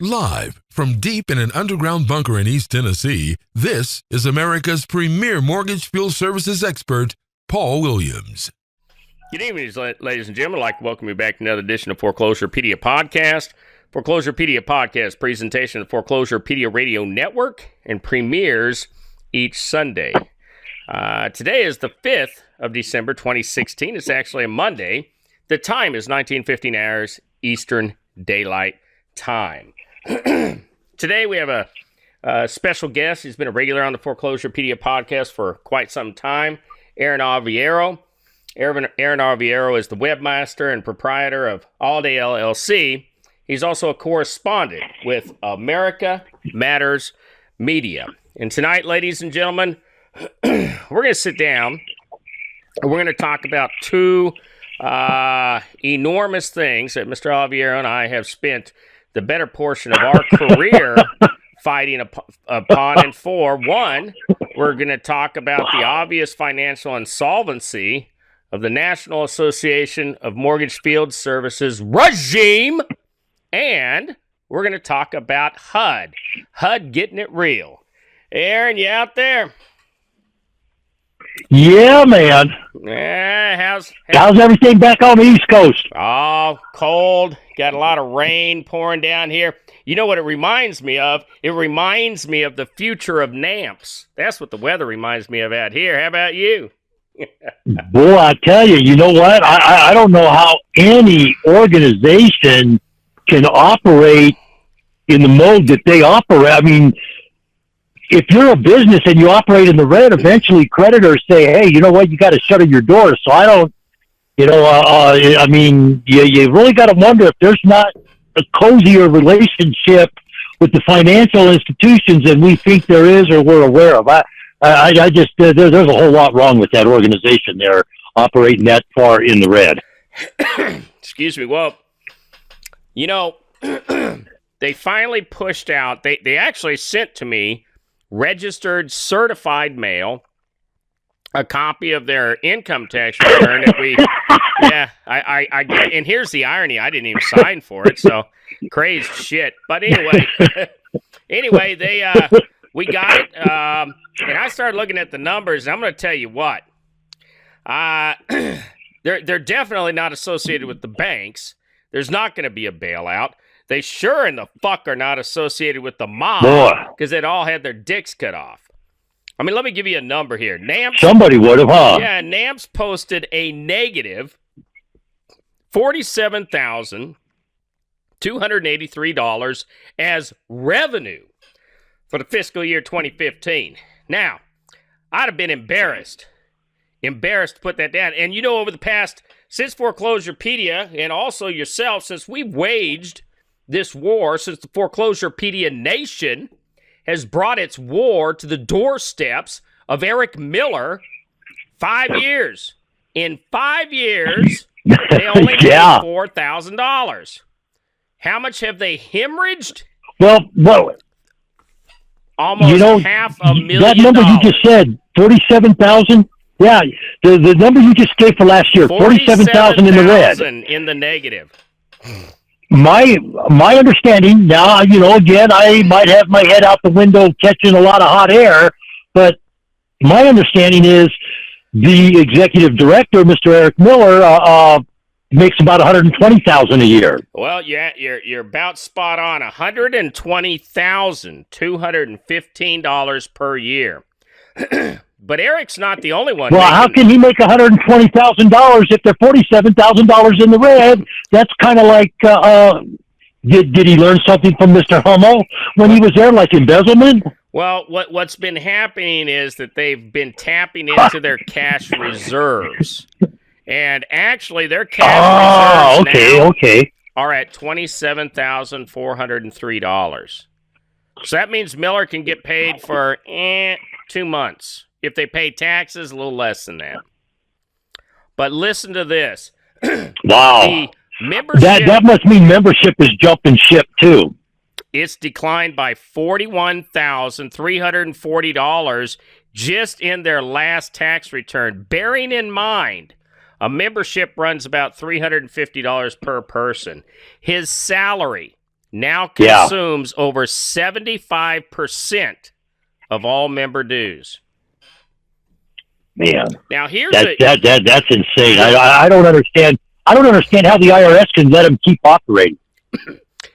Live from deep in an underground bunker in East Tennessee, this is America's premier mortgage field services expert, Paul Williams. Good evening, ladies and gentlemen. I'd like to welcome you back to another edition of Foreclosurepedia Podcast. Foreclosurepedia Podcast presentation of the Foreclosurepedia Radio Network and premieres each Sunday. Today is the 5th of December, 2016. It's actually a Monday. The time is 19:15 hours Eastern Daylight Time. Today we have a special guest. He's been a regular on the Foreclosurepedia Podcast for quite some time, Aaron Alviero. Aaron Alviero is the webmaster and proprietor of All Day LLC. He's also a correspondent with America Matters Media. And tonight, ladies and gentlemen, we're going to sit down and we're going to talk about two enormous things that Mr. Alviero and I have spent the better portion of our career fighting upon and for. One, we're going to talk about the obvious financial insolvency of the National Association of Mortgage Field Services regime, and we're going to talk about HUD. HUD getting it real. Aaron, you out there? Yeah, man. How's everything back on the East Coast? Oh, cold. Got a lot of rain pouring down here. You know what it reminds me of? It reminds me of the future of NAMFS. That's what the weather reminds me of out here. How about you? Boy, I tell you, you know what? I don't know how any organization can operate in the mode that they operate. I mean, if you're a business and you operate in the red, eventually creditors say, hey, you know what? You got to shutter your doors. So I don't, I mean, you really got to wonder if there's not a cozier relationship with the financial institutions than we think there is or we're aware of. I just, there's a whole lot wrong with that organization. They're operating that far in the red. Excuse me. Well, they finally pushed out, they actually sent to me registered certified mail, a copy of their income tax return that I get. And here's the irony. I didn't even sign for it. So crazy shit. But anyway, we got it. And I started looking at the numbers. And I'm going to tell you what, they're definitely not associated with the banks. There's not going to be a bailout. They sure in the fuck are not associated with the mob because they'd all had their dicks cut off. I mean, let me give you a number here. NAMFS, somebody would have, huh? Yeah, NAMFS posted a negative $47,283 as revenue for the fiscal year 2015. Now, I'd have been embarrassed to put that down. And over the past, since Foreclosurepedia and also yourself, since we've waged this war, since the Foreclosurepedia Nation has brought its war to the doorsteps of Eric Miller, 5 years. In 5 years, they only made $4,000. How much have they hemorrhaged? Well, almost $500,000. That number you just said, 47,000. Yeah, the number you just gave for last year, 47,000 in the red. In the negative. My understanding now, again, I might have my head out the window catching a lot of hot air, but my understanding is the executive director, Mr. Eric Miller, makes about $120,000 a year. Well, you're about spot on. $120,215 per year. But Eric's not the only one. Well, how can he make $120,000 if they're $47,000 in the red? That's kind of like, did he learn something from Mr. Hummel when he was there, like embezzlement? Well, what's been happening is that they've been tapping into their cash reserves. And actually, their cash reserves now are at $27,403. So that means Miller can get paid for 2 months. If they pay taxes, a little less than that. But listen to this. Wow. The membership, that must mean membership is jumping ship, too. It's declined by $41,340 just in their last tax return. Bearing in mind, a membership runs about $350 per person. His salary now consumes over 75% of all member dues. Man, now here's that's insane. I don't understand. I don't understand how the IRS can let them keep operating.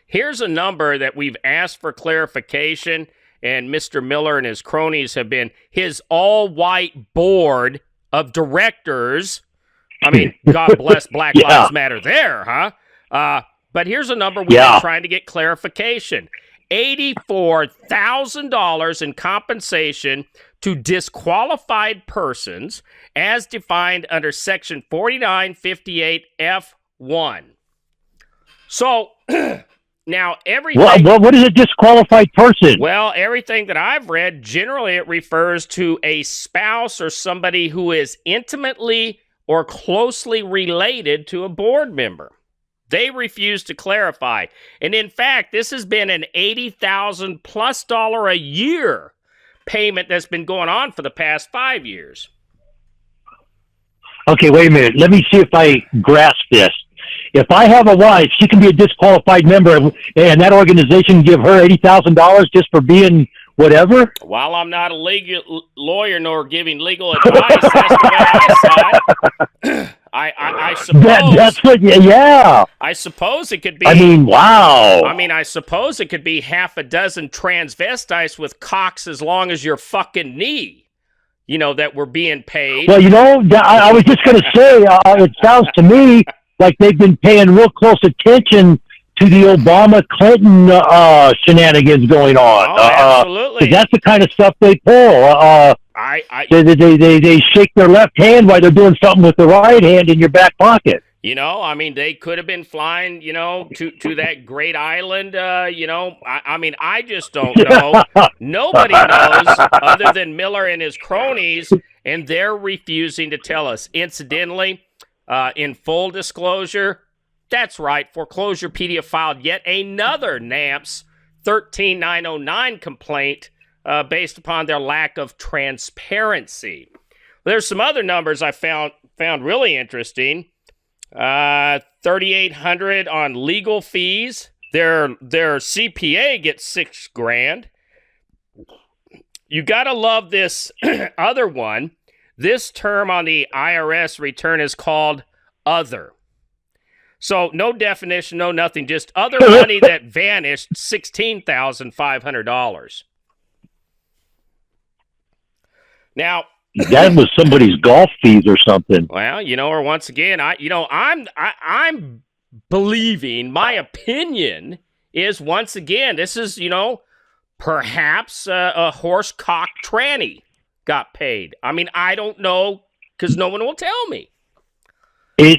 Here's a number that we've asked for clarification, and Mr. Miller and his cronies have been his all-white board of directors. I mean, God bless Black Lives Matter there, huh? But here's a number we've been trying to get clarification. $84,000 in compensation to disqualified persons as defined under Section 4958F1. So, now everything... What is a disqualified person? Well, everything that I've read, generally it refers to a spouse or somebody who is intimately or closely related to a board member. They refuse to clarify. And in fact, this has been an $80,000 plus a year payment that's been going on for the past 5 years. Okay, wait a minute. Let me see if I grasp this. If I have a wife, she can be a disqualified member, and that organization can give her $80,000 just for being whatever? While I'm not a legal lawyer nor giving legal advice, that's the way I saw it. I suppose that's what. Yeah. I suppose it could be. I mean, wow. I mean, I suppose it could be half a dozen transvestites with cocks as long as your fucking knee. You know, that were being paid. Well, you know, I was just going to say, it sounds to me like they've been paying real close attention to the Obama-Clinton shenanigans going on. Oh, absolutely. That's the kind of stuff they pull. They shake their left hand while they're doing something with the right hand in your back pocket. You know, I mean, they could have been flying, you know, to that great island, you know. I mean, I just don't know. Nobody knows other than Miller and his cronies, and they're refusing to tell us. Incidentally, in full disclosure, that's right, Foreclosurepedia filed yet another NAMFS 13909 complaint based upon their lack of transparency. There's some other numbers I found really interesting. $3,800 on legal fees. Their CPA gets $6,000. You gotta love this other one. This term on the IRS return is called other. So no definition, no nothing, just other money that vanished, $16,500. Now, that was somebody's golf fees or something. Well, you know, or once again, I'm believing, my opinion is, once again, this is, you know, perhaps a horse-cock tranny got paid. I mean, I don't know, because no one will tell me. You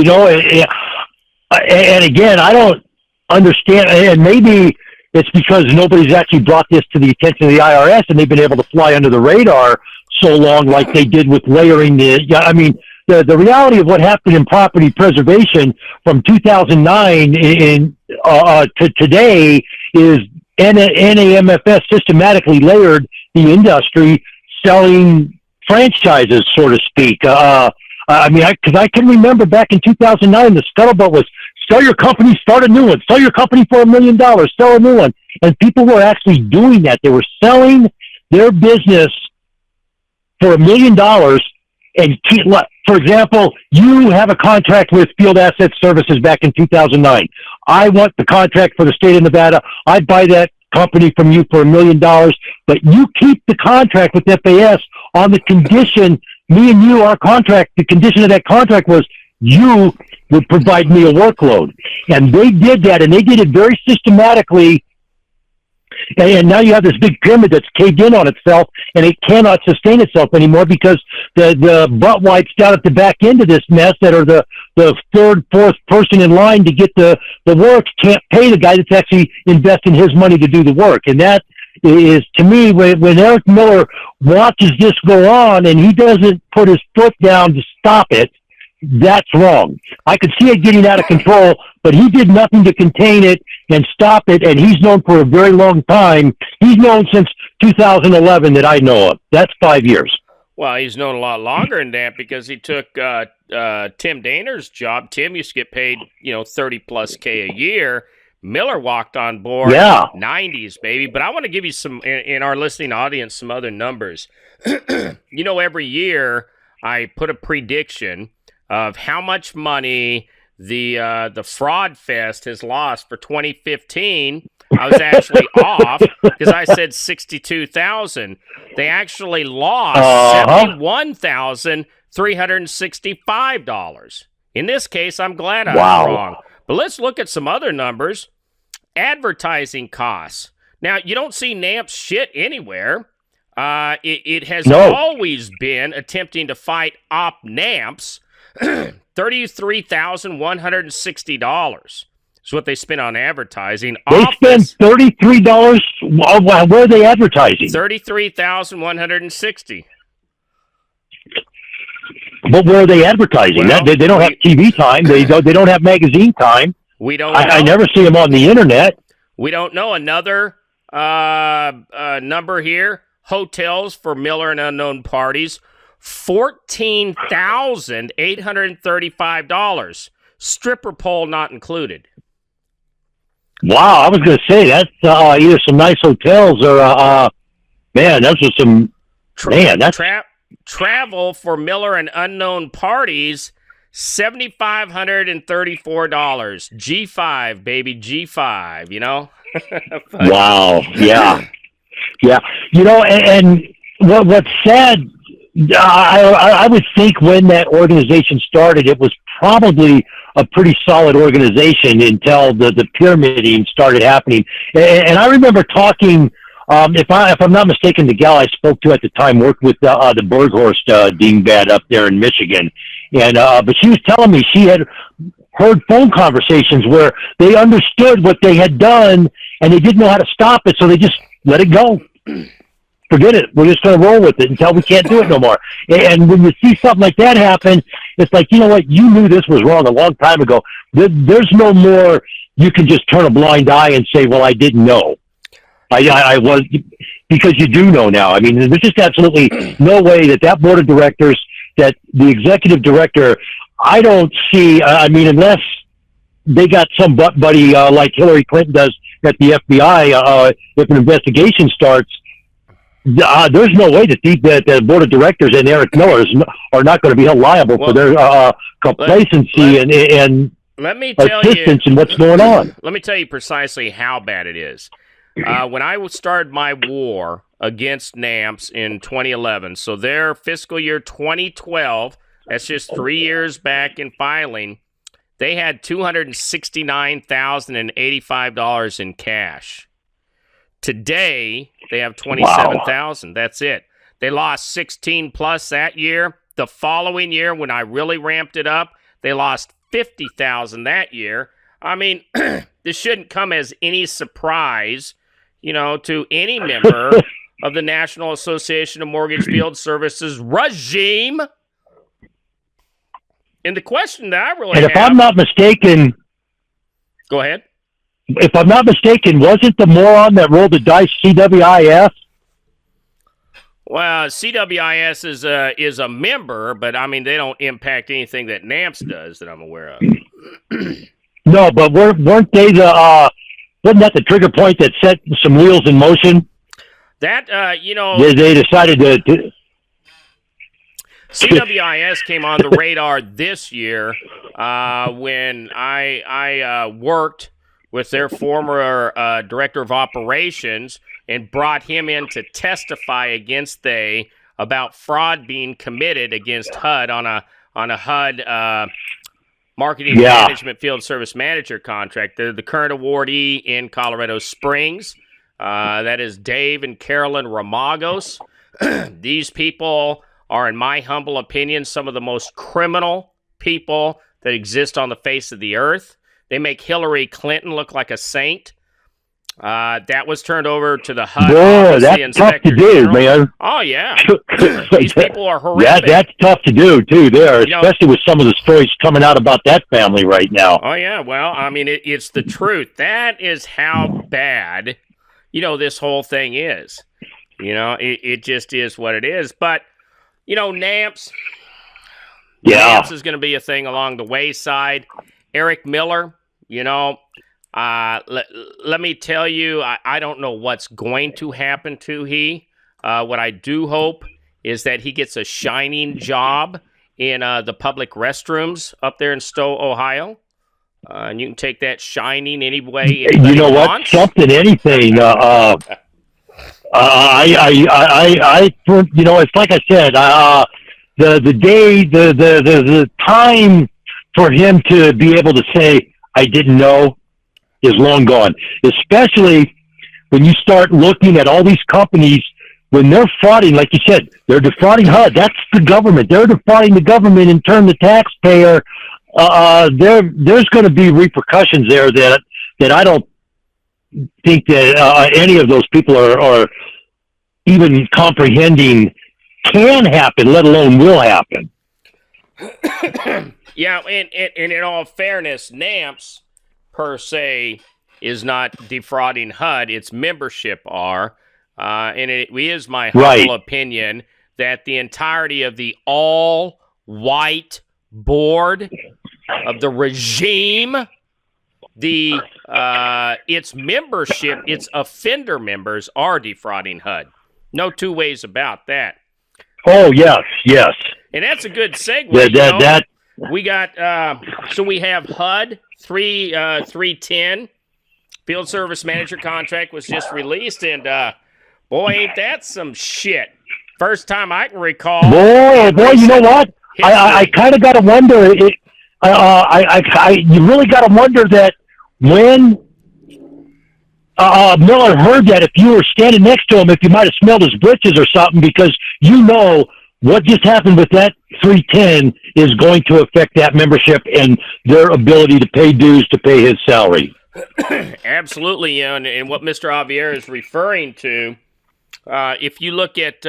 know, and again, I don't understand, and maybe it's because nobody's actually brought this to the attention of the IRS, and they've been able to fly under the radar so long, like they did with layering the. I mean, the reality of what happened in property preservation from 2009 to today is NAMFS systematically layered the industry, selling franchises, so to speak. I mean, because I can remember back in 2009, the scuttlebutt was, sell your company, start a new one. Sell your company for $1 million, sell a new one. And people were actually doing that. They were selling their business for $1 million. And for example, you have a contract with Field Asset Services back in 2009. I want the contract for the state of Nevada. I'd buy that company from you for $1 million, but you keep the contract with FAS on the condition, me and you, our contract, the condition of that contract was you would provide me a workload. And they did that, and they did it very systematically. And now you have this big pyramid that's caved in on itself, and it cannot sustain itself anymore because the butt wipes down at the back end of this mess that are the third, fourth person in line to get the work can't pay the guy that's actually investing his money to do the work. And that is, to me, when Eric Miller watches this go on and he doesn't put his foot down to stop it, that's wrong. I could see it getting out of control, but he did nothing to contain it and stop it, and he's known for a very long time. He's known since 2011 that I know of. That's 5 years. Well, he's known a lot longer than that because he took Tim Dahner's job. Tim used to get paid, 30 plus K a year. Miller walked on board, 90s, baby. But I want to give you some, in our listening audience, some other numbers. Every year I put a prediction of how much money the Fraud Fest has lost for 2015. I was actually off because I said 62,000. They actually lost $71,365. In this case, I'm glad I was wrong. But let's look at some other numbers. Advertising costs. Now, you don't see NAMFS shit anywhere. It has always been attempting to fight op NAMFS. $33,160 is what they spent on advertising. They spend $33. Where are they advertising? $33,160. But where are they advertising? Well, they don't have TV time. They don't have magazine time. We don't. I never see them on the internet. We don't know. Another number here: hotels for Miller and unknown parties. $14,835. Stripper pole not included. Wow, I was going to say that's either some nice hotels or man, those are some travel for Miller and unknown parties. $7,534. G5, baby, G5. Wow, yeah. And what's sad. I would think when that organization started, it was probably a pretty solid organization until the pyramiding started happening. And I remember talking, if I'm not mistaken, the gal I spoke to at the time worked with the Berghorst dingbat up there in Michigan. And but she was telling me she had heard phone conversations where they understood what they had done and they didn't know how to stop it, so they just let it go. Forget it. We're just going to roll with it until we can't do it no more. And when you see something like that happen, it's like, you know what? You knew this was wrong a long time ago. There's no more you can just turn a blind eye and say, well, I didn't know. I was, because you do know now. I mean, there's just absolutely no way that board of directors, that the executive director, I don't see, unless they got some butt buddy like Hillary Clinton does at the FBI, if an investigation starts, there's no way that the board of directors and Eric Miller are not going to be held liable for their complacency and let me tell assistance in what's going on. Let me tell you precisely how bad it is. When I started my war against NAMFS in 2011, so their fiscal year 2012, that's just 3 years back in filing, they had $269,085 in cash. Today, they have $27,000. Wow. That's it. They lost 16 plus that year. The following year, when I really ramped it up, they lost $50,000 that year. I mean, this shouldn't come as any surprise, to any member of the National Association of Mortgage Field Services regime. And the question that I really have... And if I'm not mistaken... Go ahead. If I'm not mistaken, wasn't the moron that rolled the dice CWIS? Well, CWIS is a member, but they don't impact anything that NAMFS does that I'm aware of. No, but weren't they wasn't that the trigger point that set some wheels in motion? That they decided to. CWIS came on the radar this year when I worked with their former director of operations and brought him in to testify against they about fraud being committed against HUD on a HUD marketing management field service manager contract. They're the current awardee in Colorado Springs. That is Dave and Carolyn Ramagos. These people are, in my humble opinion, some of the most criminal people that exist on the face of the earth. They make Hillary Clinton look like a saint. That was turned over to the HUD. Boy, that's tough to do, man. Oh, yeah. These people are horrific. That's tough to do, too, especially with some of the stories coming out about that family right now. Oh, yeah. Well, it's the truth. That is how bad, this whole thing is. It just is what it is. But, NAMFS, Yeah. NAMFS is going to be a thing along the wayside. Eric Miller, let me tell you, I don't know what's going to happen to he. What I do hope is that he gets a shining job in the public restrooms up there in Stowe, Ohio. And you can take that shining any way anybody You know what? wants. Something, anything. It's like I said, the time for him to be able to say, I didn't know, is long gone. Especially when you start looking at all these companies, when they're frauding, like you said, they're defrauding HUD. That's the government. They're defrauding the government in turn the taxpayer. There's going to be repercussions there that I don't think that any of those people are even comprehending can happen, let alone will happen. Yeah, and in all fairness, NAMFS per se is not defrauding HUD. Its membership are, and it is my humble opinion that the entirety of the all-white board of the regime, its membership, its offender members are defrauding HUD. No two ways about that. Oh, yes. And that's a good segue. We got, so we have HUD 310. Field Service Manager contract was just released, and boy, ain't that some shit. First time I can recall. Boy, you know what? I kind of got to wonder. You really got to wonder that when Miller heard that, if you were standing next to him, if you might have smelled his britches or something, because what just happened with that 310 is going to affect that membership and their ability to pay dues to pay his salary. Absolutely, and what Mr. Javier is referring to, if you look at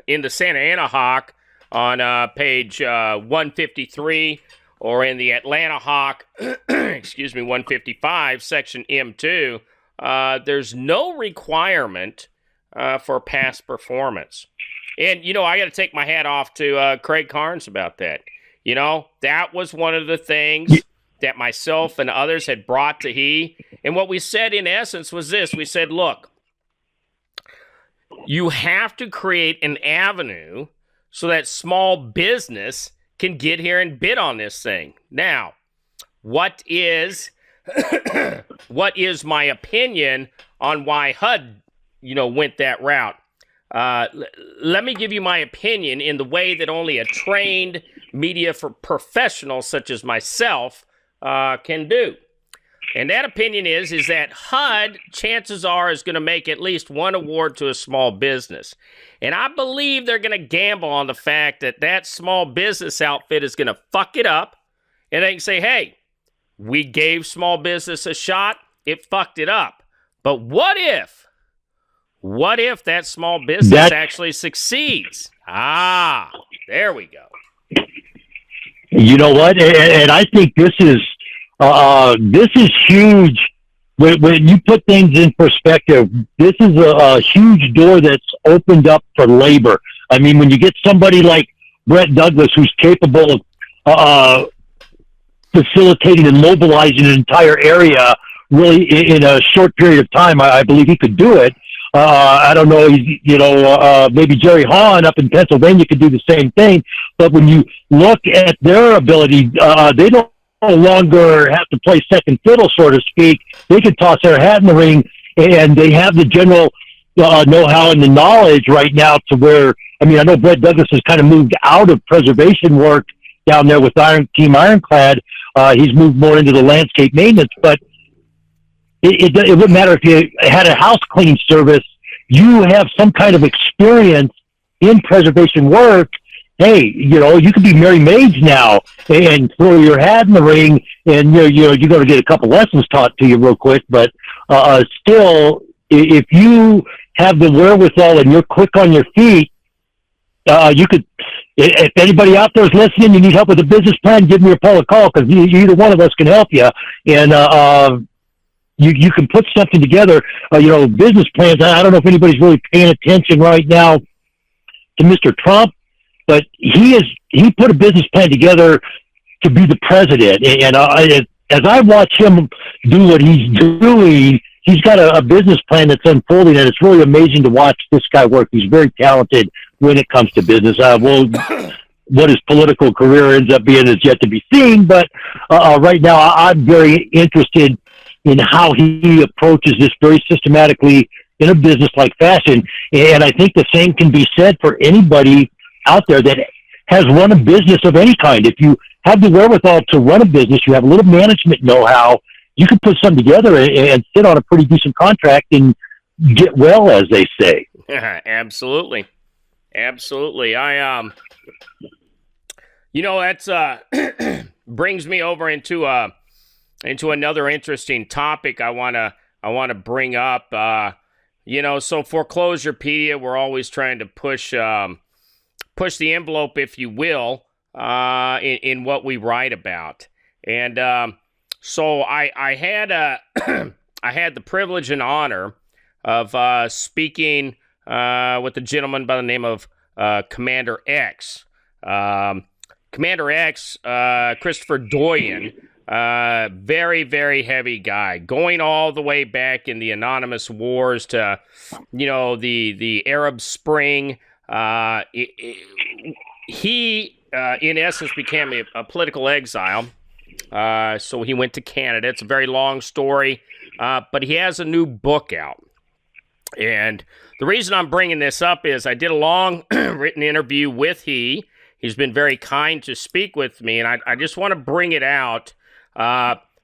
in the Santa Ana Hawk on page 153, or in the Atlanta Hawk, 155, section M2, there's no requirement for past performance. And, I got to take my hat off to Craig Carnes about that. That was one of the things that myself and others had brought to he. And what we said in essence was this. We said, look, you have to create an avenue so that small business can get here and bid on this thing. Now, what is my opinion on why HUD, went that route? Let me give you my opinion in the way that only a trained media for professionals such as myself can do. And that opinion is that HUD, chances are, is going to make at least one award to a small business. And I believe they're going to gamble on the fact that small business outfit is going to fuck it up. And they can say, hey, we gave small business a shot. It fucked it up. But what if that small business actually succeeds? There we go. You know what? And I think this is huge. When you put things in perspective, this is a huge door that's opened up for labor. I mean, when you get somebody like Brett Douglas, who's capable of facilitating and mobilizing an entire area really in a short period of time, I believe he could do it. I don't know, maybe Jerry Hahn up in Pennsylvania could do the same thing. But when you look at their ability, they don't no longer have to play second fiddle, so to speak. They can toss their hat in the ring, and they have the general know-how and the knowledge right now to where, I know Brett Douglas has kind of moved out of preservation work down there with Team Ironclad. He's moved more into the landscape maintenance, but it wouldn't matter if you had a house cleaning service. You have some kind of experience in preservation work. Hey, you could be Mary Maids now and throw your hat in the ring, and you're going to get a couple lessons taught to you real quick. But still, if you have the wherewithal and you're quick on your feet, you could. If anybody out there is listening, you need help with a business plan, give me a call, because either one of us can help you. And you can put something together. Business plans. I don't know if anybody's really paying attention right now to Mr. Trump. but he put a business plan together to be the president. And as I watch him do what he's doing, he's got a business plan that's unfolding, and it's really amazing to watch this guy work. He's very talented when it comes to business. What his political career ends up being is yet to be seen, but right now I'm very interested in how he approaches this very systematically in a business-like fashion. And I think the same can be said for anybody out there that has run a business of any kind. If you have the wherewithal to run a business, you have a little management know-how, you can put something together and sit on a pretty decent contract and get well, as they say. Absolutely. Absolutely. That's brings me over into another interesting topic I want to bring up. So Foreclosurepedia, we're always trying to push the envelope, if you will, in what we write about. And so I had I had the privilege and honor of speaking with a gentleman by the name of Commander X. Commander X, Christopher Doyen, very, very heavy guy, going all the way back in the anonymous wars to, the Arab Spring. He, in essence, became a political exile. So he went to Canada. It's a very long story, but he has a new book out. And the reason I'm bringing this up is I did a long written interview with He's been very kind to speak with me, and I just want to bring it out.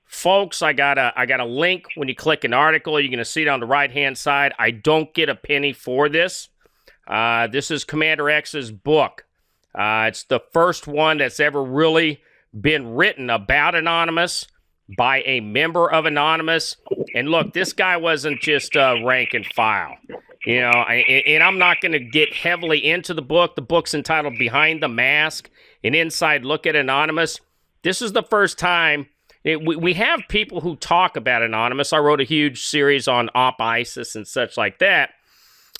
Folks, I got a link. When you click an article, you're going to see it on the right-hand side. I don't get a penny for this. This is Commander X's book. It's the first one that's ever really been written about Anonymous by a member of Anonymous. And look, this guy wasn't just rank and file. And I'm not going to get heavily into the book. The book's entitled Behind the Mask, an Inside Look at Anonymous. This is the first time we have people who talk about Anonymous. I wrote a huge series on Op ISIS and such like that.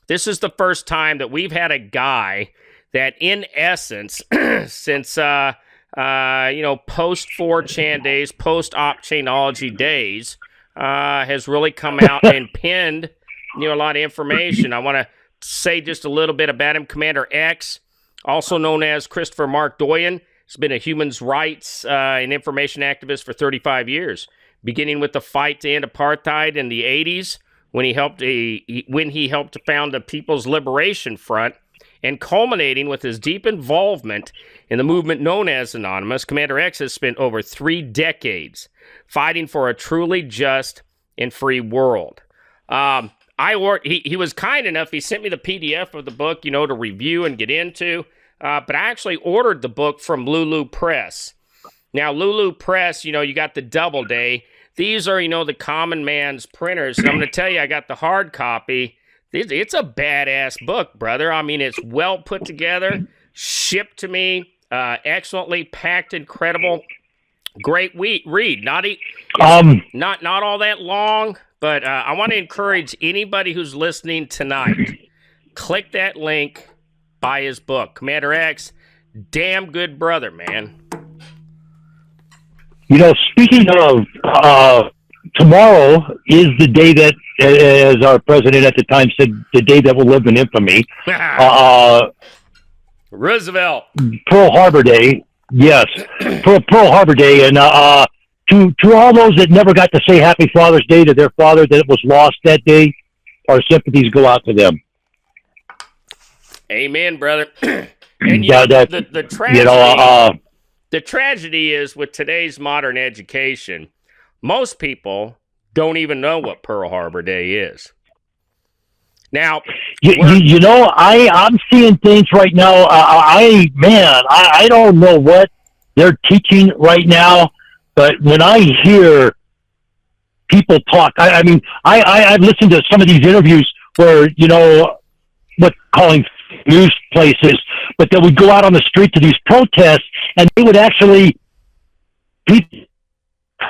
This is the first time that we've had a guy that, in essence, since post 4chan days, post Opchanology days, has really come out and penned a lot of information. I want to say just a little bit about him. Commander X, also known as Christopher Mark Doyen, has been a human rights and information activist for 35 years, beginning with the fight to end apartheid in the 80s when he helped to found the People's Liberation Front, and culminating with his deep involvement in the movement known as Anonymous. Commander X has spent over 3 decades fighting for a truly just and free world. He was kind enough, he sent me the PDF of the book, to review and get into, but I actually ordered the book from Lulu Press. Now, Lulu Press, you got the Doubleday. These are, the common man's printers, and I'm going to tell you, I got the hard copy. It's a badass book, brother. I mean, it's well put together, shipped to me, excellently packed, incredible, great read. Not all that long. But I want to encourage anybody who's listening tonight, click that link, buy his book. Commander X, damn good brother, man. Speaking of, tomorrow is the day that, as our president at the time said, the day that will live in infamy. Roosevelt. Pearl Harbor Day. Yes, Pearl Harbor Day. And to all those that never got to say Happy Father's Day to their father that was lost that day, our sympathies go out to them. Amen, brother. And the tragedy, the tragedy is with today's modern education, most people don't even know what Pearl Harbor Day is. Now, I'm seeing things right now. I don't know what they're teaching right now. But when I hear people talk, I've listened to some of these interviews where, calling news places, but they would go out on the street to these protests, and they would actually be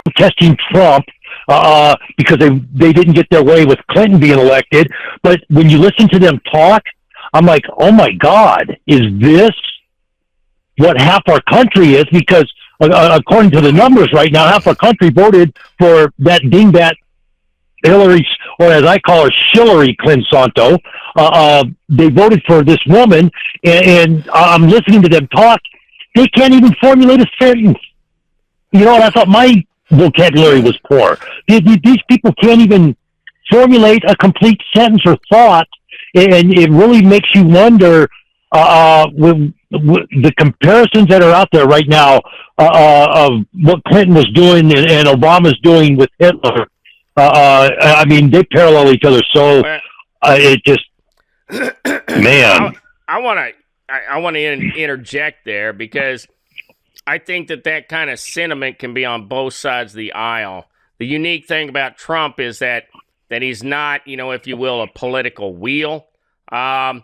protesting Trump because they didn't get their way with Clinton being elected. But when you listen to them talk, I'm like, oh my God, is this what half our country is, because according to the numbers right now, half our country voted for that dingbat Hillary, or as I call her, Shillery Clinsanto. They voted for this woman, and I'm listening to them talk. They can't even formulate a sentence. You know, and I thought my vocabulary was poor. These people can't even formulate a complete sentence or thought, and it really makes you wonder with the comparisons that are out there right now of what Clinton was doing and Obama's doing with Hitler. I mean, they parallel each other. So it just, man. I want to interject there, because I think that kind of sentiment can be on both sides of the aisle. The unique thing about Trump is that he's not, if you will, a political wheel. But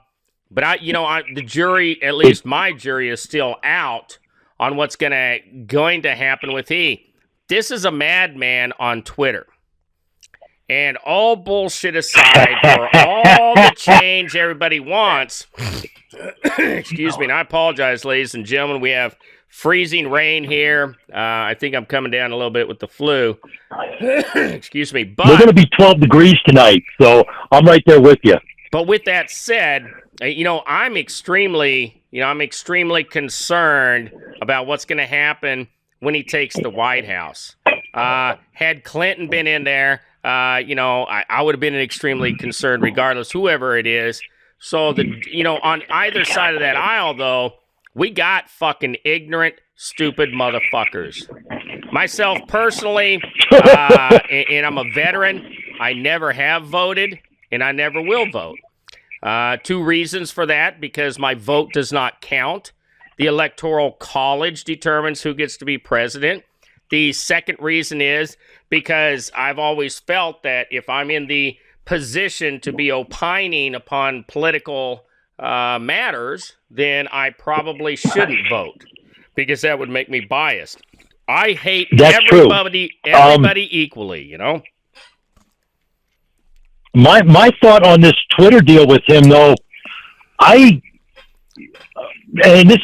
the jury, at least my jury, is still out on what's going to happen with This is a madman on Twitter. And all bullshit aside, for all the change everybody wants, excuse me, and I apologize, ladies and gentlemen, we have freezing rain here. I think I'm coming down a little bit with the flu. Excuse me. But we're going to be 12 degrees tonight, so I'm right there with you. But with that said, I'm extremely concerned about what's going to happen when he takes the White House. Had Clinton been in there, I would have been extremely concerned regardless, whoever it is. So, on either side of that aisle, though, we got fucking ignorant, stupid motherfuckers. Myself personally, and I'm a veteran, I never have voted, and I never will vote. 2 reasons for that: because my vote does not count. The Electoral College determines who gets to be president. The second reason is because I've always felt that if I'm in the position to be opining upon political matters, then I probably shouldn't vote, because that would make me biased. I hate everybody equally, My thought on this Twitter deal with him, though, and this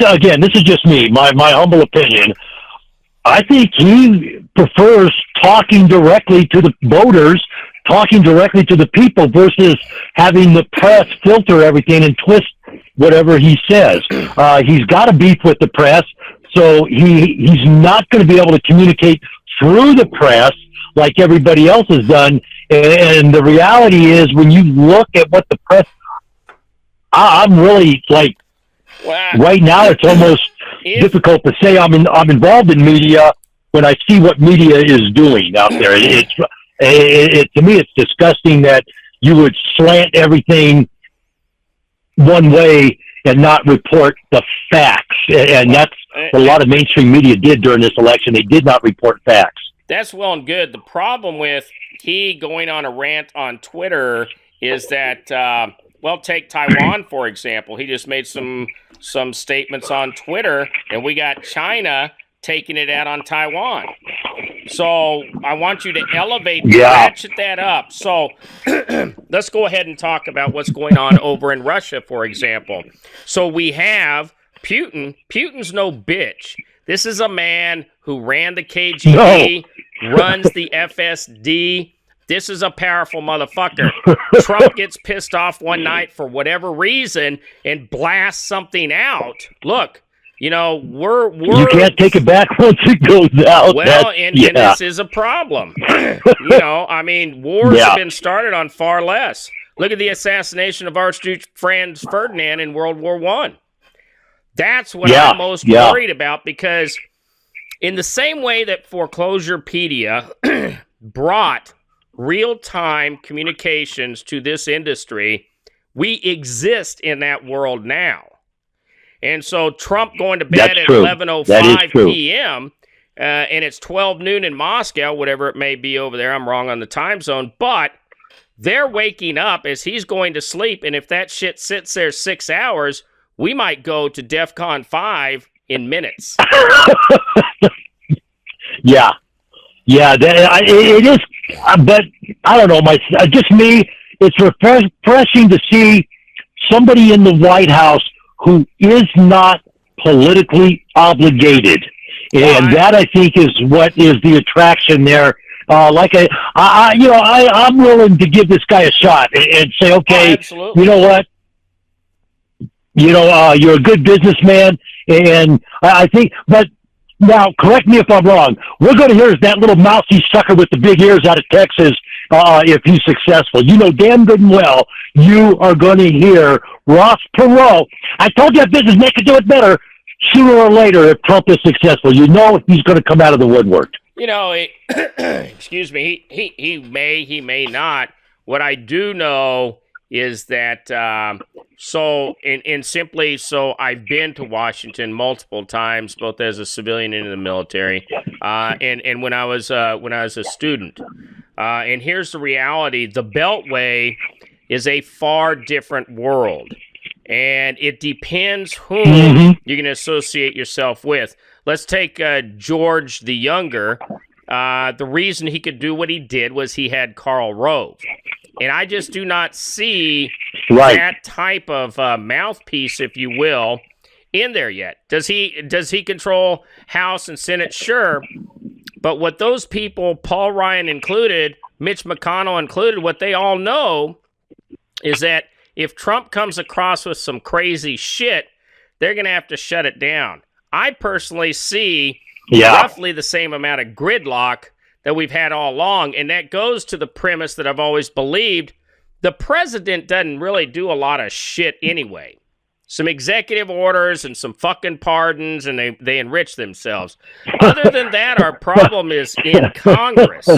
is just me, my humble opinion. I think he prefers talking directly to the voters, talking directly to the people, versus having the press filter everything and twist whatever he says. He's got a beef with the press, so he's not going to be able to communicate through the press like everybody else has done. And the reality is, when you look at what the press, I'm really like, wow. Right now it's almost difficult to say I'm involved in media when I see what media is doing out there. To me, it's disgusting that you would slant everything one way and not report the facts. And that's what a lot of mainstream media did during this election. They did not report facts. That's well and good. The problem with he going on a rant on Twitter is that, take Taiwan, for example. He just made some statements on Twitter, and we got China taking it out on Taiwan. So I want you to ratchet that up. So let's go ahead and talk about what's going on over in Russia, for example. So we have Putin. Putin's no bitch. This is a man who ran the KGB, runs the FSD. This is a powerful motherfucker. Trump gets pissed off one night for whatever reason and blasts something out. Look, we're you can't take it back once it goes out. Well, and this is a problem. Wars have been started on far less. Look at the assassination of Archduke Franz Ferdinand in World War I. That's what I'm most worried about, because in the same way that Foreclosurepedia brought real-time communications to this industry, we exist in that world now. And so Trump going to bed at 11:05 p.m., and it's 12 noon in Moscow, whatever it may be over there. I'm wrong on the time zone, but they're waking up as he's going to sleep, and if that shit sits there 6 hours, we might go to DEFCON 5 in minutes. Yeah, it is, but I don't know, just me, it's refreshing to see somebody in the White House who is not politically obligated. And that, I think, is what is the attraction there. I'm willing to give this guy a shot and say, okay, you know what? You're a good businessman, and I think, but now, correct me if I'm wrong. We're going to hear that little mousy sucker with the big ears out of Texas if he's successful. You know damn good and well you are going to hear Ross Perot. I told you that businessman could do it better. Sooner or later, if Trump is successful, he's going to come out of the woodwork. Excuse me, he may not. What I do know is that, so I've been to Washington multiple times, both as a civilian and in the military, and when I was a student. And here's the reality: the Beltway is a far different world, and it depends whom you're going to associate yourself with. Let's take George the Younger. The reason he could do what he did was he had Karl Rove. And I just do not see that type of mouthpiece, if you will, in there yet. Does he control House and Senate? Sure. But what those people, Paul Ryan included, Mitch McConnell included, what they all know is that if Trump comes across with some crazy shit, they're going to have to shut it down. I personally see roughly the same amount of gridlock that we've had all along, and that goes to the premise that I've always believed. The president doesn't really do a lot of shit anyway. Some executive orders and some fucking pardons, and they enrich themselves. Other than that, our problem is in Congress.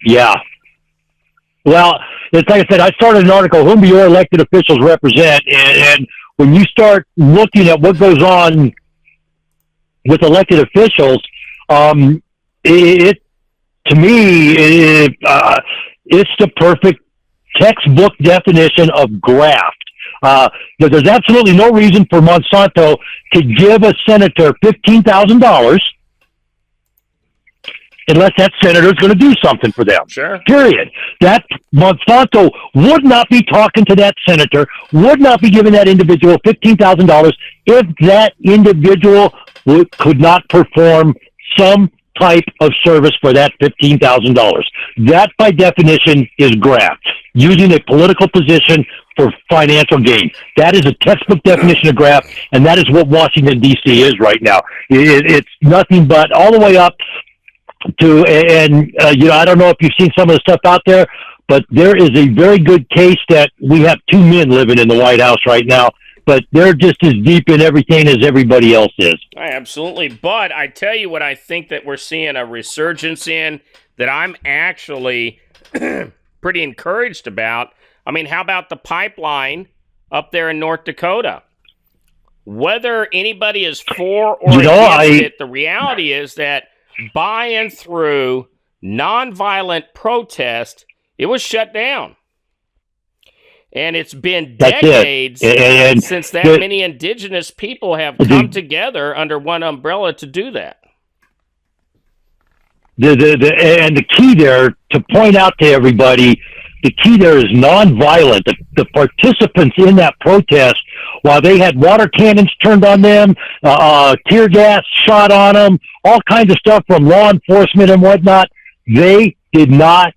Yeah. Well, it's like I said, I started an article, Whom Do Your Elected Officials Represent? And when you start looking at what goes on with elected officials, to me, it's the perfect textbook definition of graft. There's absolutely no reason for Monsanto to give a senator $15,000 unless that senator is going to do something for them. Sure. Period. That Monsanto would not be talking to that senator, would not be giving that individual $15,000 if that individual could not perform some type of service for that $15,000. That, by definition, is graft, using a political position for financial gain. That is a textbook definition of graft, and that is what Washington, D.C. is right now. It's nothing but all the way up to, I don't know if you've seen some of the stuff out there, but there is a very good case that we have two men living in the White House right now, but they're just as deep in everything as everybody else is. Absolutely. But I tell you what I think that we're seeing a resurgence in that I'm actually pretty encouraged about. I mean, how about the pipeline up there in North Dakota? Whether anybody is for or against it, the reality is that by and through nonviolent protest, it was shut down. And it's been decades since that many indigenous people have come together under one umbrella to do that. The key there, to point out to everybody, the key there is nonviolent. The participants in that protest, while they had water cannons turned on them, tear gas shot on them, all kinds of stuff from law enforcement and whatnot, they did not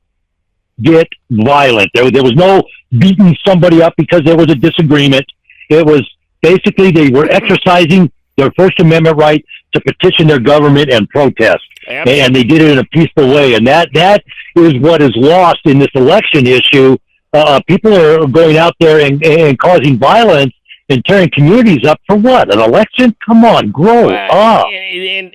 get violent. There was no beating somebody up because there was a disagreement. It was basically they were exercising their First Amendment right to petition their government and protest. Absolutely. And they did it in a peaceful way. And that is what is lost in this election issue. People are going out there and causing violence and tearing communities up for what? An election? Come on, grow up. And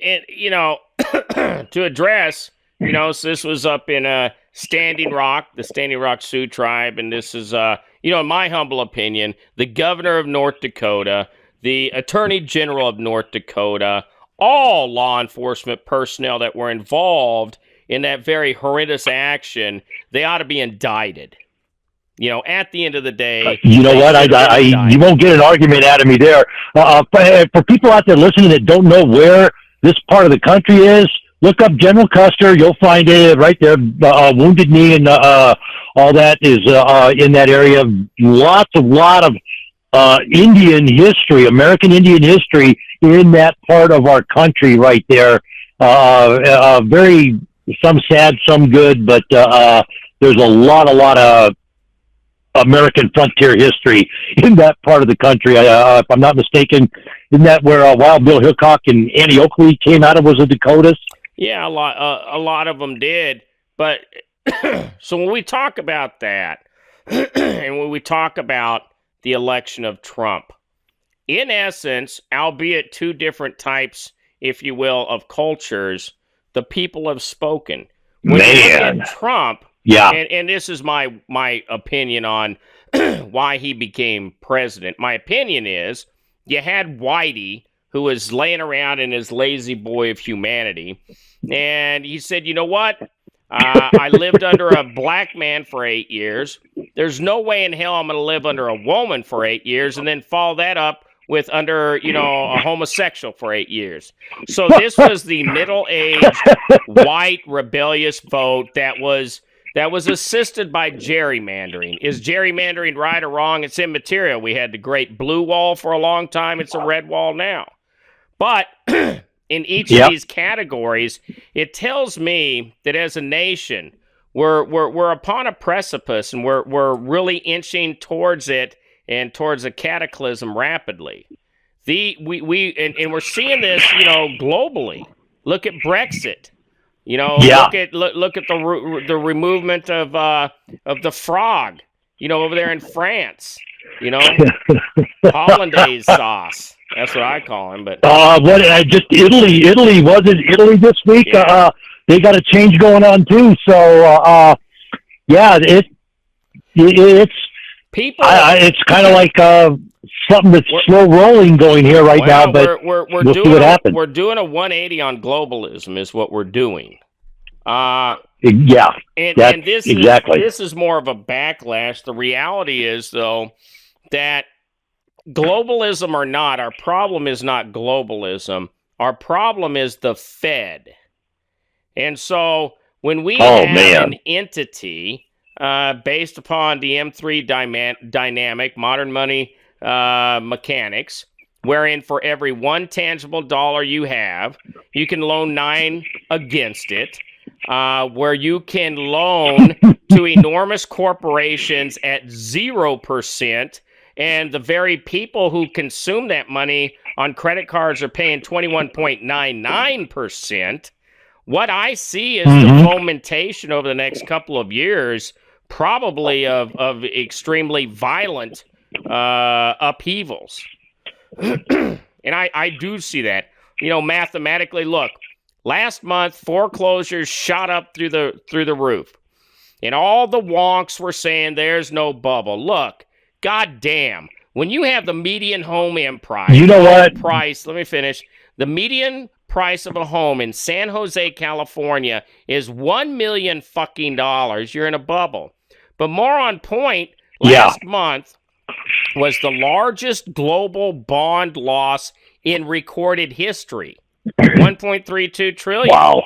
to address, so this was up in Standing Rock, the Standing Rock Sioux tribe, and this is, in my humble opinion, the governor of North Dakota, the attorney general of North Dakota, all law enforcement personnel that were involved in that very horrendous action, they ought to be indicted. At the end of the day, you know what? You won't get an argument out of me there. For people out there listening that don't know where this part of the country is, look up General Custer. You'll find it right there. Wounded Knee and all that is in that area. Lot of Indian history, American Indian history in that part of our country right there. Very, some sad, some good, but there's a lot of American frontier history in that part of the country. If I'm not mistaken, isn't that where Wild Bill Hickok and Annie Oakley came out of, was the Dakotas? Yeah, a lot of them did. But so when we talk about that, and when we talk about the election of Trump, in essence, albeit two different types, if you will, of cultures, the people have spoken. When you look at Trump, and this is my opinion on why he became president. My opinion is you had Whitey, who was laying around in his lazy boy of humanity, and he said, you know what? I lived under a black man for 8 years. There's no way in hell I'm going to live under a woman for 8 years and then follow that up with under, a homosexual for 8 years. So this was the middle-aged, white, rebellious vote that was assisted by gerrymandering. Is gerrymandering right or wrong? It's immaterial. We had the great blue wall for a long time. It's a red wall now. But in each of these categories, it tells me that as a nation, we're upon a precipice, and we're really inching towards it and towards a cataclysm rapidly. We're seeing this, globally. Look at Brexit. Look at the removement of the frog, over there in France. Hollandaise sauce. That's what I call him. But Italy wasn't Italy this week. Yeah. They got a change going on too. So it's people. It's kind of like something that's slow rolling going here right now. But we'll see what happens. We're doing a 180 on globalism, is what we're doing. And this is more of a backlash. The reality is, though, that globalism or not, our problem is not globalism. Our problem is the Fed. And so when we have an entity based upon the M3 dynamic, modern money mechanics, wherein for every one tangible dollar you have, you can loan 9 against it, where you can loan to enormous corporations at 0%, and the very people who consume that money on credit cards are paying 21.99%. What I see is the fomentation over the next couple of years, probably of extremely violent upheavals. And I do see that. Mathematically, look, last month foreclosures shot up through the roof. And all the wonks were saying there's no bubble. Look, goddamn, when you have the median home price, let me finish. The median price of a home in San Jose, California is $1 million fucking dollars. You're in a bubble. But more on point, last month was the largest global bond loss in recorded history. 1.32 trillion. Wow.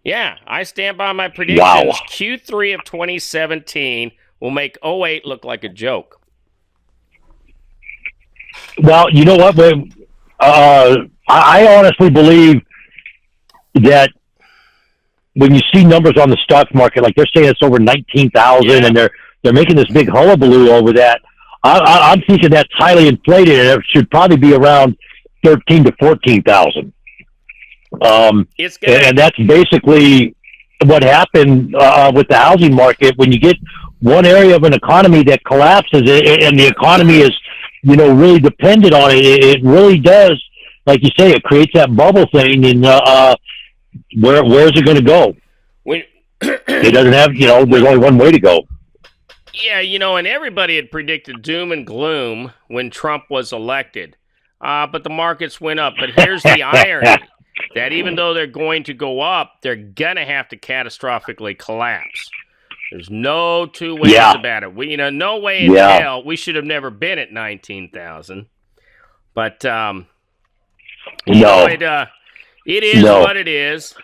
Yeah, I stand by my predictions. Wow. Q3 of 2017 will make 08 look like a joke. Well, you know what? I honestly believe that when you see numbers on the stock market, like they're saying it's over 19,000, and they're making this big hullabaloo over that, I'm thinking that's highly inflated, and it should probably be around 13 to 14,000. And that's basically what happened with the housing market. When you get one area of an economy that collapses, and the economy is, really dependent on it, it really does, like you say, it creates that bubble thing. And where's it going to go? It doesn't have, there's only one way to go. Yeah, and everybody had predicted doom and gloom when Trump was elected. But the markets went up. But here's the irony, that even though they're going to go up, they're going to have to catastrophically collapse. There's no two ways about it. No way in hell. We should have never been at 19,000. But, it is what it is.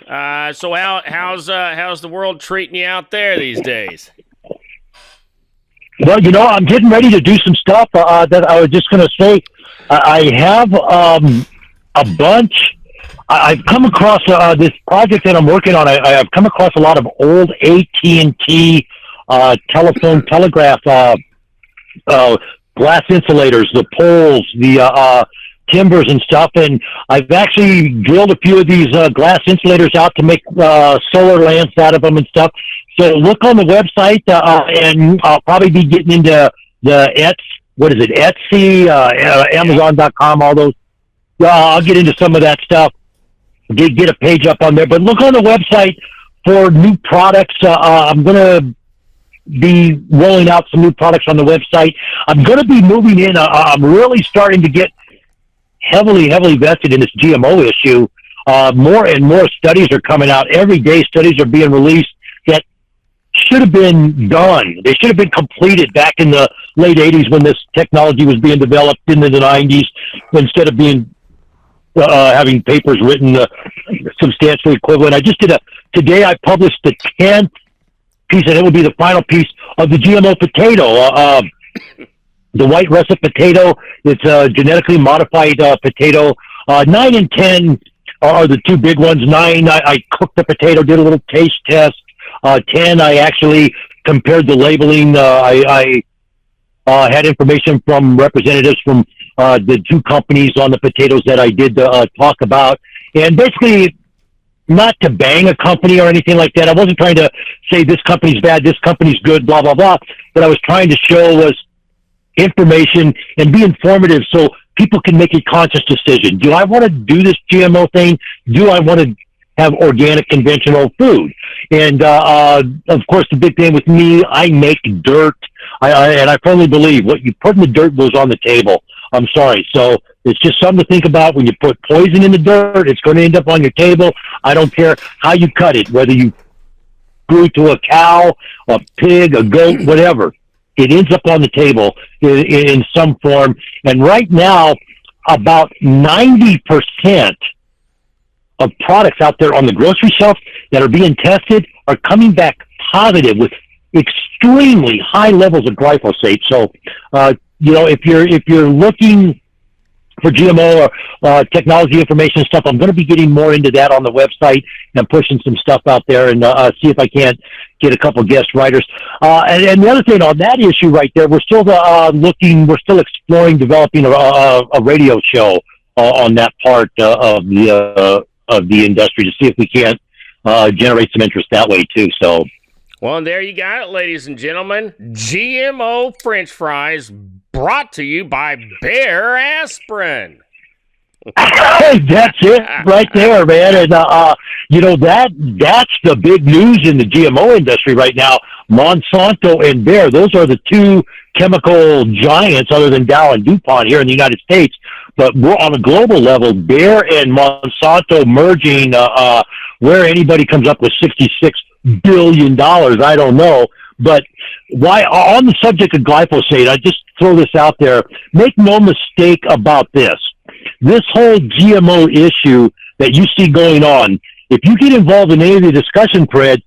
So how's the world treating you out there these days? Well, I'm getting ready to do some stuff that I was just going to say. I have a bunch. I've come across this project that I'm working on. I've come across a lot of old AT&T telephone telegraph glass insulators, the poles, the timbers and stuff. And I've actually drilled a few of these glass insulators out to make solar lamps out of them and stuff. So look on the website, and I'll probably be getting into the Etsy, Amazon.com, all those. I'll get into some of that stuff. Get a page up on there. But look on the website for new products. I'm going to be rolling out some new products on the website. I'm going to be moving in. I'm really starting to get heavily vested in this GMO issue. More and more studies are coming out. Every day studies are being released that should have been done. They should have been completed back in the late 80s when this technology was being developed into the 90s, instead of being having papers written substantially equivalent. Today I published the 10th piece, and it will be the final piece of the GMO potato. The white russet potato, it's a genetically modified potato. 9 and 10 are the two big ones. 9, I cooked the potato, did a little taste test. 10, I actually compared the labeling. I had information from representatives from the two companies on the potatoes that I did talk about. And basically, not to bang a company or anything like that. I wasn't trying to say this company's bad, this company's good, blah, blah, blah. What I was trying to show was information and be informative so people can make a conscious decision. Do I want to do this GMO thing? Do I want to have organic, conventional food? And, of course, the big thing with me, I make dirt. And I firmly believe what you put in the dirt goes on the table. I'm sorry. So it's just something to think about. When you put poison in the dirt, it's going to end up on your table. I don't care how you cut it, whether you grew it to a cow, a pig, a goat, whatever. It ends up on the table in some form. And right now, about 90% of products out there on the grocery shelf that are being tested are coming back positive with extremely high levels of glyphosate. So, if you're looking for GMO or technology information stuff, I'm going to be getting more into that on the website and pushing some stuff out there, and see if I can't get a couple guest writers. And the other thing on that issue right there, we're still exploring developing a radio show on that part of the industry to see if we can't generate some interest that way too. So. Well, there you got it, ladies and gentlemen. GMO French fries brought to you by Bear Aspirin. That's it right there, man. And, that's the big news in the GMO industry right now. Monsanto and Bayer, those are the two chemical giants other than Dow and DuPont here in the United States. But we're on a global level, Bayer and Monsanto merging, where anybody comes up with $66 billion, I don't know. But why, on the subject of glyphosate, I just throw this out there. Make no mistake about this. This whole GMO issue that you see going on, if you get involved in any of the discussion threads,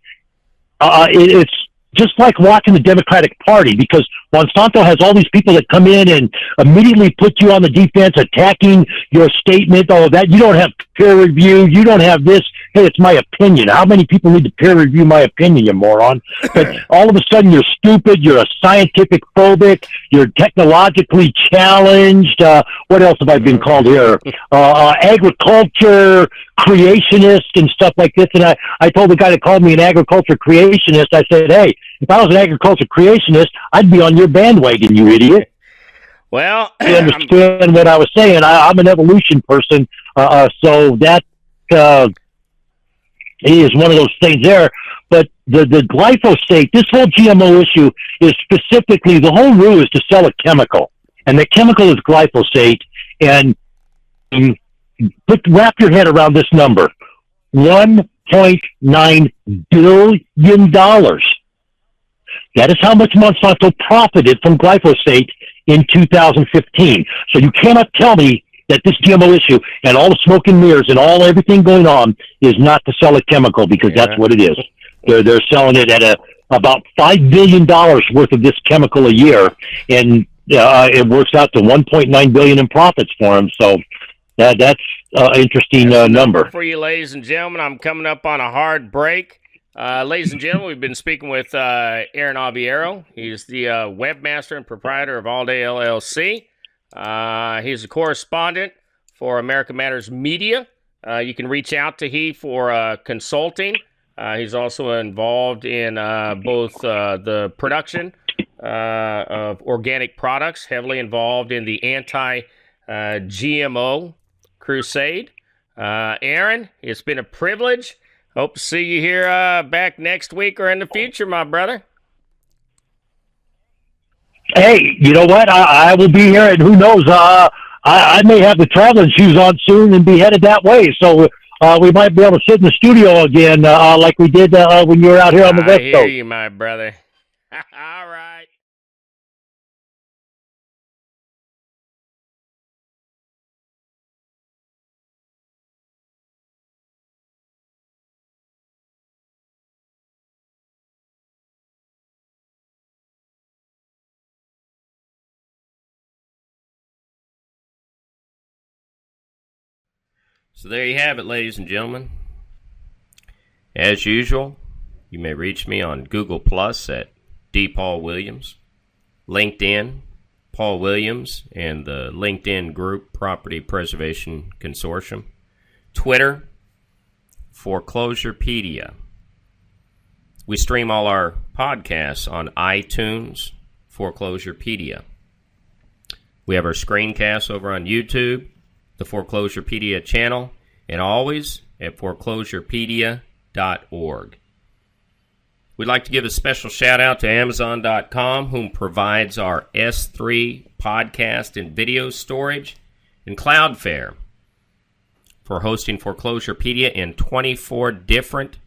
it's just like watching the Democratic Party, because Monsanto has all these people that come in and immediately put you on the defense, attacking your statement, all of that. You don't have peer review. You don't have this. Hey, it's my opinion. How many people need to peer review my opinion, you moron? But all of a sudden you're stupid. You're a scientific phobic. You're technologically challenged. What else have I been called here? Agriculture creationist and stuff like this. And I told the guy that called me an agriculture creationist, I said, hey, if I was an agriculture creationist, I'd be on your bandwagon, you idiot. Well, you understand what I was saying. I'm an evolution person, so that is one of those things there. But the glyphosate, this whole GMO issue is specifically, the whole rule is to sell a chemical, and the chemical is glyphosate. And wrap your head around this number: $1.9 billion. That is how much Monsanto profited from glyphosate in 2015. So you cannot tell me that this GMO issue and all the smoke and mirrors and everything going on is not to sell a chemical, because that's what it is. They're selling it at about $5 billion worth of this chemical a year, and it works out to $1.9 billion in profits for them. So that's an interesting number for you, ladies and gentlemen. I'm coming up on a hard break. Ladies and gentlemen, we've been speaking with Aaron Aviero. He's the webmaster and proprietor of All Day LLC. He's a correspondent for America Matters Media. You can reach out to he for consulting. He's also involved in both the production of organic products, heavily involved in the anti-GMO crusade. Aaron, it's been a privilege. Hope to see you here back next week or in the future, my brother. Hey, you know what? I will be here, and who knows? I may have the traveling shoes on soon and be headed that way. So we might be able to sit in the studio again like we did when you were out here on the West Coast. I hear you, my brother. All right. So there you have it, ladies and gentlemen. As usual, you may reach me on Google Plus at D. Paul Williams, LinkedIn, Paul Williams, and the LinkedIn group Property Preservation Consortium, Twitter, Foreclosurepedia. We stream all our podcasts on iTunes, Foreclosurepedia. We have our screencasts over on YouTube, the Foreclosurepedia channel, and always at foreclosurepedia.org. We'd like to give a special shout out to Amazon.com, whom provides our S3 podcast and video storage, and Cloudflare for hosting Foreclosurepedia in 24 different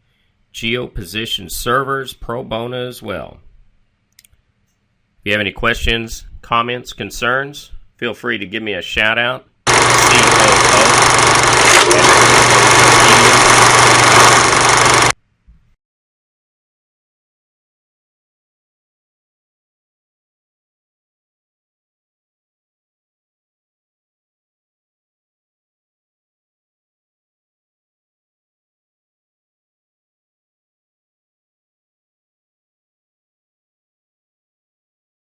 geo-positioned servers, pro bono as well. If you have any questions, comments, concerns, feel free to give me a shout out. CEO